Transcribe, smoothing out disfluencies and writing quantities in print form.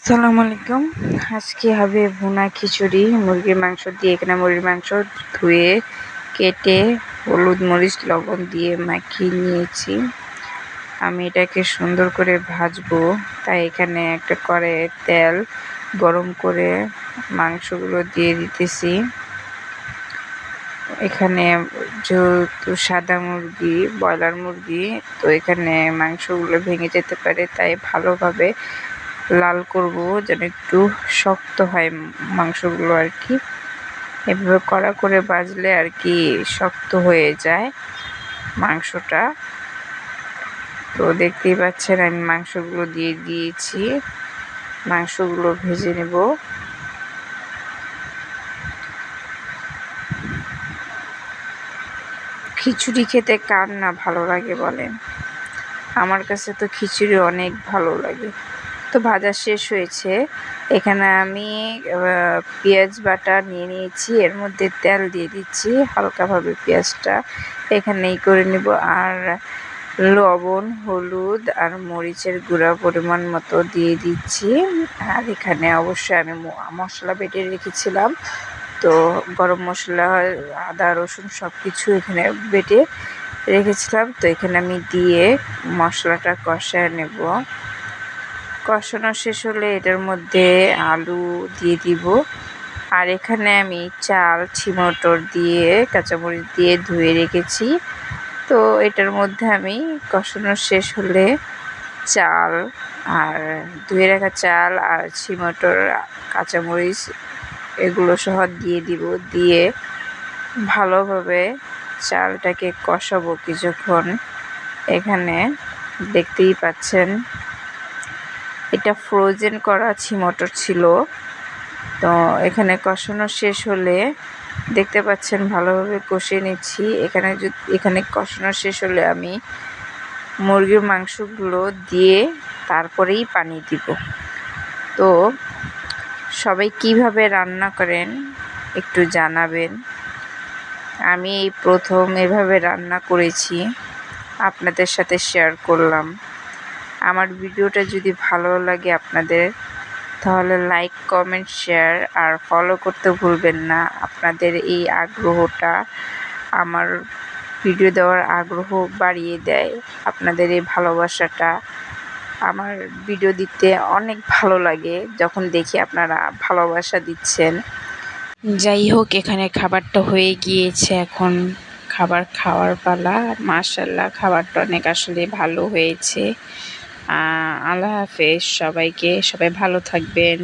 আসসালামু আলাইকুম। আজকে হবে ভুনা খিচুড়ি মুরগির মাংস দিয়ে। এখানে মুরগির মাংস ধুয়ে কেটে হলুদ মরিচ লবণ দিয়ে মাখিয়ে নিয়েছি। আমি এটাকে সুন্দর করে ভাজবো, তাই এখানে একটা কড়াইয়ে তেল গরম করে মাংসগুলো দিয়ে দিতেছি। এখানে যেহেতু সাদা মুরগি, ব্রয়লার মুরগি, তো এখানে মাংসগুলো ভেঙে যেতে পারে, তাই ভালোভাবে লাল করব যেন একটু শক্ত হয় মাংসগুলো আর কি। এভাবে কড়া করে ভাজলে আর কি শক্ত হয়ে যায় মাংসটা। তো দেখতেই পাচ্ছেন আমি মাংসগুলো দিয়ে দিয়েছি, মাংসগুলো ভেজে নেব। খিচুড়ি খেতে কার না ভালো লাগে বলেন? আমার কাছে তো খিচুড়ি অনেক ভালো লাগে। তো ভাজা শেষ হয়েছে। এখানে আমি পেঁয়াজ বাটা নিয়ে নিয়েছি, এর মধ্যে তেল দিয়ে দিচ্ছি হালকাভাবে, পেঁয়াজটা এখানেই করে নেব। আর লবণ, হলুদ আর মরিচের গুঁড়া পরিমাণ মতো দিয়ে দিচ্ছি। আর এখানে অবশ্যই আমি মশলা বেটে রেখেছিলাম, তো গরম মশলা, আদা রসুন সব কিছু এখানে বেটে রেখেছিলাম। তো এখানে আমি দিয়ে মশলাটা কষায় নেব। কষানো শেষ হলে এটার মধ্যে আলু দিয়ে দিব। আর এখানে আমি চাল, মটর দিয়ে কাঁচামরিচ দিয়ে ধুয়ে রেখেছি। তো এটার মধ্যে আমি কষানো শেষ হলে চাল আর ধুয়ে রাখা চাল আর মটর, কাঁচামরিচ এগুলো সহ দিয়ে দিব। দিয়ে ভালোভাবে চালটাকে কষাবো কিছুক্ষণ। এখানে দেখতেই পাচ্ছেন এটা ফ্রোজেন করা মটর ছিল। তো এখানে কষানো শেষ হলে দেখতে পাচ্ছেন ভালোভাবে কষিয়ে নিচ্ছি। এখানে কষানো শেষ হলে আমি মুরগির মাংসগুলো দিয়ে তারপরেই পানি দিব। তো সবাই কিভাবে রান্না করেন একটু জানাবেন। আমি এই প্রথম এভাবে রান্না করেছি, আপনাদের সাথে শেয়ার করলাম। আমার ভিডিওটা যদি ভালো লাগে আপনাদের, তাহলে লাইক, কমেন্ট, শেয়ার আর ফলো করতে ভুলবেন না। আপনাদের এই আগ্রহটা আমার ভিডিও দেওয়ার আগ্রহ বাড়িয়ে দেয়। আপনাদের এই ভালোবাসাটা আমার ভিডিও দিতে অনেক ভালো লাগে যখন দেখি আপনারা ভালোবাসা দিচ্ছেন। যাই হোক, এখানে খাবারটা হয়ে গিয়েছে, এখন খাবার খাওয়ার পালা। মাশাআল্লাহ, খাবারটা অনেক আসলে ভালো হয়েছে। আল্লাহ হাফেজ সবাইকে, সবাই ভালো থাকবেন।